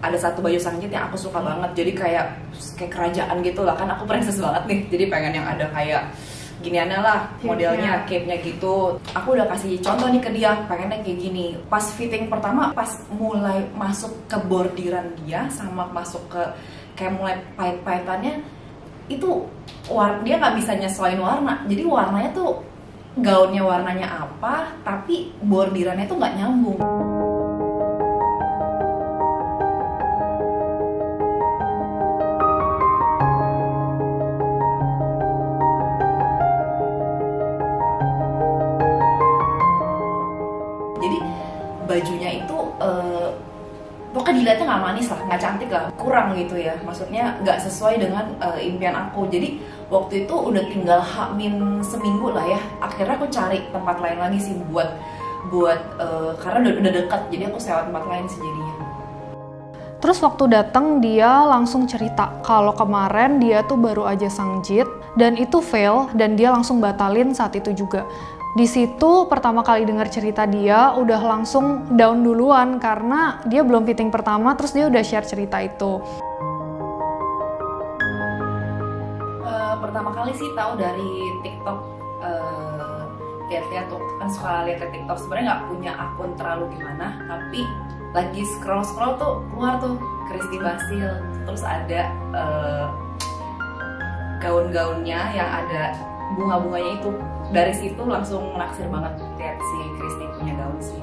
ada satu baju sanjit yang aku suka banget, jadi kayak kerajaan gitu lah, kan aku princess banget nih, jadi pengen yang ada kayak giniannya lah, modelnya, cape-nya gitu. Aku udah kasih contoh nih ke dia, pengennya kayak gini. Pas fitting pertama, pas mulai masuk ke bordiran dia, sama masuk ke kayak mulai pahit-pahitannya, itu dia nggak bisa nyesuaiin warna. Jadi warnanya tuh, gaunnya warnanya apa, tapi bordirannya tuh nggak nyambung. Jadi bajunya itu pokoknya dilihatnya nggak manis lah, nggak cantik lah, kurang gitu ya, maksudnya nggak sesuai dengan impian aku. Jadi waktu itu udah tinggal H- seminggu lah ya, akhirnya aku cari tempat lain lagi sih buat karena udah dekat, jadi aku sewa tempat lain sih jadinya. Terus waktu datang dia langsung cerita kalau kemarin dia tuh baru aja sangjit dan itu fail dan dia langsung batalin saat itu juga. Di situ pertama kali dengar cerita dia udah langsung down duluan karena dia belum fitting pertama, terus dia udah share cerita itu. Pertama kali sih tahu dari TikTok, lihat-lihat tuh kan suka lihat TikTok, sebenarnya nggak punya akun terlalu gimana, tapi lagi scroll tuh keluar tuh Christy Basil, terus ada gaun-gaunnya yang ada bunga-bunganya itu. Dari situ langsung naksir banget lihat si Christy punya gaun sih.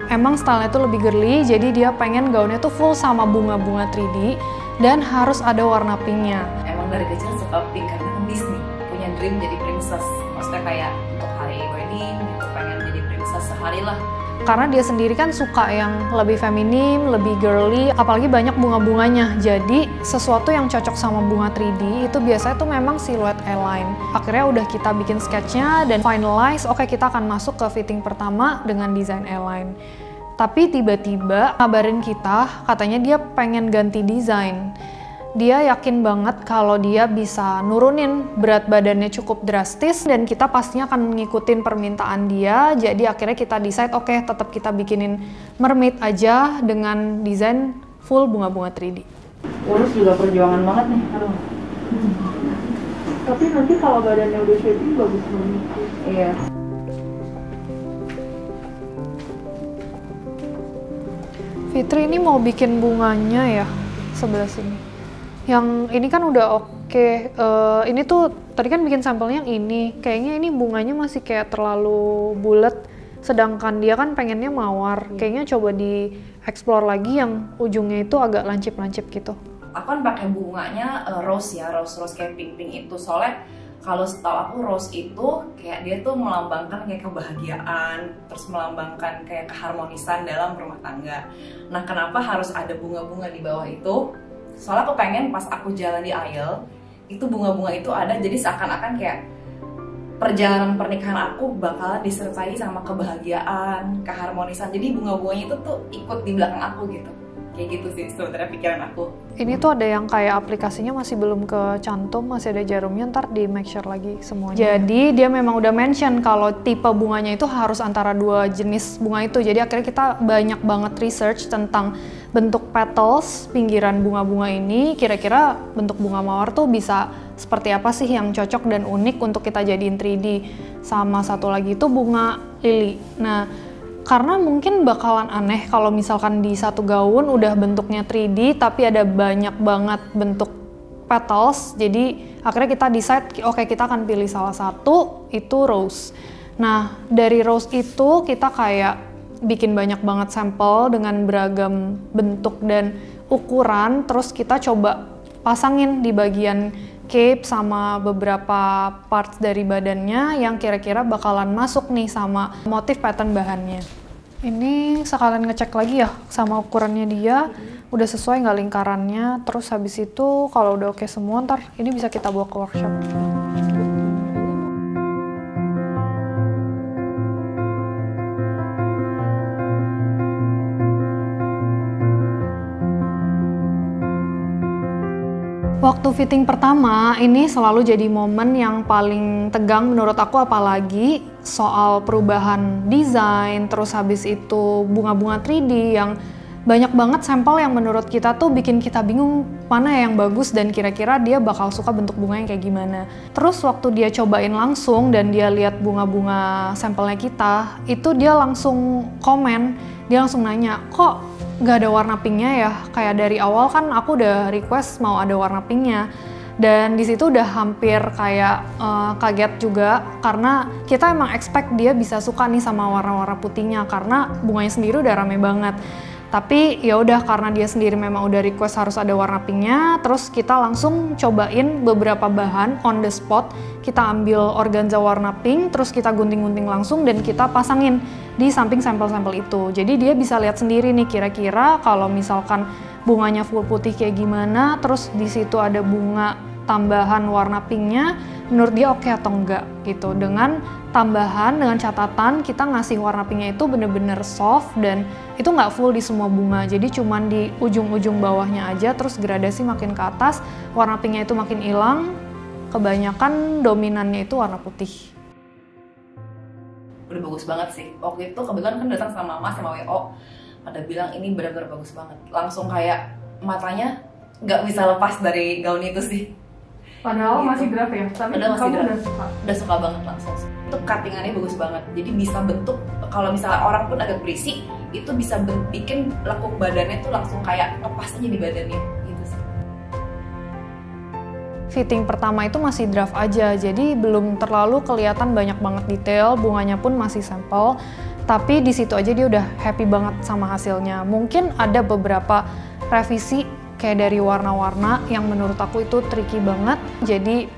Emang stylenya tuh lebih girly, jadi dia pengen gaunnya tuh full sama bunga-bunga 3D dan harus ada warna pinknya. Emang dari kecil suka pink karena kan Disney, punya dream jadi princess. Maksudnya kayak untuk hari wedding gitu, pengen jadi princess sehari lah. Karena dia sendiri kan suka yang lebih feminim, lebih girly, apalagi banyak bunga-bunganya. Jadi sesuatu yang cocok sama bunga 3D itu biasanya tuh memang siluet A-line. Akhirnya udah kita bikin sketchnya dan finalize, oke kita akan masuk ke fitting pertama dengan desain A-line. Tapi tiba-tiba kabarin kita, katanya dia pengen ganti desain. Dia yakin banget kalau dia bisa nurunin berat badannya cukup drastis dan kita pastinya akan ngikutin permintaan dia. Jadi akhirnya kita decide oke, tetap kita bikinin mermaid aja dengan desain full bunga-bunga 3D. Urus juga perjuangan banget nih. Aduh. Tapi nanti kalau badannya udah shaping bagus banget. Iya. Fitri ini mau bikin bunganya ya sebelah sini. Yang ini kan udah oke. Ini tuh tadi kan bikin sampelnya yang ini. Kayaknya ini bunganya masih kayak terlalu bulat. Sedangkan dia kan pengennya mawar. Kayaknya coba di explore lagi yang ujungnya itu agak lancip-lancip gitu. Aku kan pakai bunganya rose ya, rose kayak pink itu. Soalnya kalau setahu aku rose itu kayak dia tuh melambangkan kayak kebahagiaan, terus melambangkan kayak keharmonisan dalam rumah tangga. Nah, kenapa harus ada bunga-bunga di bawah itu? Soalnya aku pengen pas aku jalan di aisle, itu bunga-bunga itu ada, jadi seakan-akan kayak perjalanan pernikahan aku bakalan disertai sama kebahagiaan, keharmonisan. Jadi bunga-bunganya itu tuh ikut di belakang aku gitu. Kayak gitu sih sebenarnya pikiran aku. Ini tuh ada yang kayak aplikasinya masih belum kecantum, masih ada jarumnya, ntar di make sure lagi semuanya. Jadi dia memang udah mention kalau tipe bunganya itu harus antara dua jenis bunga itu. Jadi akhirnya kita banyak banget research tentang bentuk petals pinggiran bunga-bunga ini. Kira-kira bentuk bunga mawar tuh bisa seperti apa sih yang cocok dan unik untuk kita jadiin 3D. Sama satu lagi itu bunga lili. Nah, karena mungkin bakalan aneh kalau misalkan di satu gaun udah bentuknya 3D tapi ada banyak banget bentuk petals. Jadi akhirnya kita decide oke, kita akan pilih salah satu, itu rose. Nah, dari rose itu kita kayak bikin banyak banget sampel dengan beragam bentuk dan ukuran, terus kita coba pasangin di bagian cape sama beberapa parts dari badannya yang kira-kira bakalan masuk nih sama motif pattern bahannya. Ini sekalian ngecek lagi ya sama ukurannya dia, udah sesuai nggak lingkarannya, terus habis itu kalau udah oke semua, ntar ini bisa kita bawa ke workshop. Waktu fitting pertama, ini selalu jadi momen yang paling tegang menurut aku, apalagi soal perubahan desain, terus habis itu bunga-bunga 3D yang banyak banget sampel yang menurut kita tuh bikin kita bingung mana yang bagus dan kira-kira dia bakal suka bentuk bunga yang kayak gimana. Terus waktu dia cobain langsung dan dia lihat bunga-bunga sampelnya kita, itu dia langsung komen, dia langsung nanya, kok gak ada warna pinknya ya? Kayak dari awal kan aku udah request mau ada warna pinknya. Dan di situ udah hampir kayak kaget juga karena kita emang expect dia bisa suka nih sama warna-warna putihnya karena bunganya sendiri udah rame banget. Tapi ya udah karena dia sendiri memang udah request harus ada warna pinknya, terus kita langsung cobain beberapa bahan on the spot. Kita ambil organza warna pink, terus kita gunting-gunting langsung dan kita pasangin di samping sampel-sampel itu. Jadi dia bisa lihat sendiri nih kira-kira kalau misalkan bunganya full putih kayak gimana, terus di situ ada bunga tambahan warna pinknya, menurut dia oke atau enggak gitu. Dengan tambahan, dengan catatan kita ngasih warna pinknya itu bener-bener soft dan itu nggak full di semua bunga, jadi cuman di ujung-ujung bawahnya aja, terus gradasi makin ke atas, warna pinknya itu makin hilang, kebanyakan dominannya itu warna putih. Udah bagus banget sih. Waktu itu kebetulan kan datang sama Mama sama WO, pada bilang ini benar-benar bagus banget. Langsung kayak matanya nggak bisa lepas dari gaun itu sih. Padahal gitu. masih draft ya, tapi Padahal masih kamu draft. udah suka. Udah suka banget langsung. Itu cuttingannya bagus banget. Jadi bisa bentuk, kalau misalnya orang pun agak berisik, itu bisa bikin lekuk badannya tuh langsung kayak ngepas aja di badannya gitu sih. Fitting pertama itu masih draft aja, jadi belum terlalu kelihatan banyak banget detail, bunganya pun masih sampel. Tapi di situ aja dia udah happy banget sama hasilnya. Mungkin ada beberapa revisi kayak dari warna-warna yang menurut aku itu tricky banget. Jadi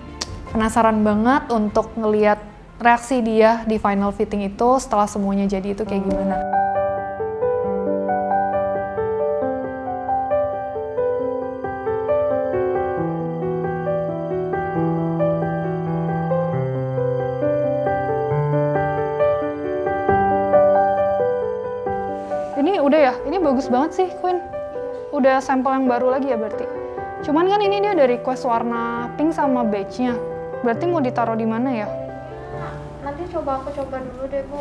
penasaran banget untuk ngelihat reaksi dia di final fitting itu setelah semuanya jadi itu kayak gimana. Ini udah ya, ini bagus banget sih Queen. Udah sampel yang baru lagi ya berarti. Cuman kan ini dia ada request warna pink sama beige-nya. Berarti mau ditaruh di mana ya? Nanti coba aku coba dulu deh Bu.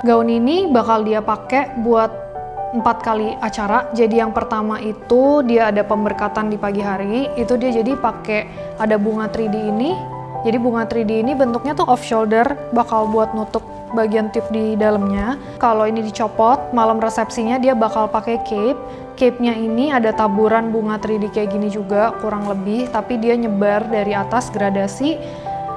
Gaun ini bakal dia pakai buat 4 kali acara. Jadi yang pertama itu dia ada pemberkatan di pagi hari. Itu dia jadi pakai ada bunga 3D ini. Jadi bunga 3D ini bentuknya tuh off shoulder, bakal buat nutup bagian tip di dalamnya. Kalau ini dicopot, malam resepsinya dia bakal pakai cape. Cape-nya ini ada taburan bunga 3D kayak gini juga, kurang lebih, tapi dia nyebar dari atas gradasi.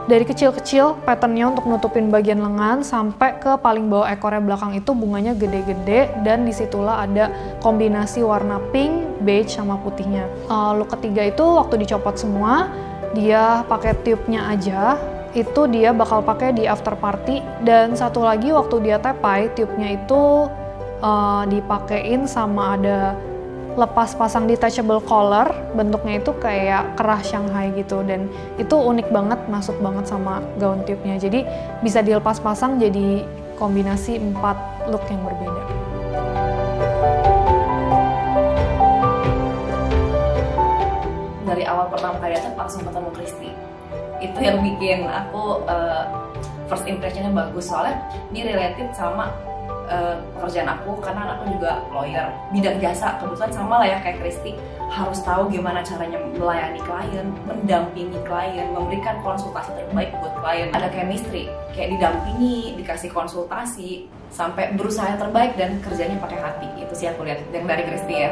Dari kecil-kecil patternnya untuk nutupin bagian lengan sampai ke paling bawah ekornya belakang itu bunganya gede-gede dan disitulah ada kombinasi warna pink, beige, sama putihnya. Look ketiga itu waktu dicopot semua, dia pakai tube-nya aja. Itu dia bakal pakai di after party, dan satu lagi waktu dia tepai tube-nya itu dipakein sama ada lepas pasang detachable collar, bentuknya itu kayak kerah Shanghai gitu, dan itu unik banget, masuk banget sama gaun tube-nya. Jadi bisa dilepas pasang jadi kombinasi 4 look yang berbeda. Dari awal pertama kali datang langsung ketemu Kristi. Itu yang bikin aku first impressionnya bagus, soalnya dia related sama pekerjaan aku karena aku juga lawyer bidang jasa, kebetulan sama lah ya kayak Kristi, harus tahu gimana caranya melayani klien, mendampingi klien, memberikan konsultasi terbaik buat klien. Ada chemistry, kayak didampingi, dikasih konsultasi, sampai berusaha yang terbaik dan kerjanya pakai hati. Itu sih aku lihat yang dari Kristi ya.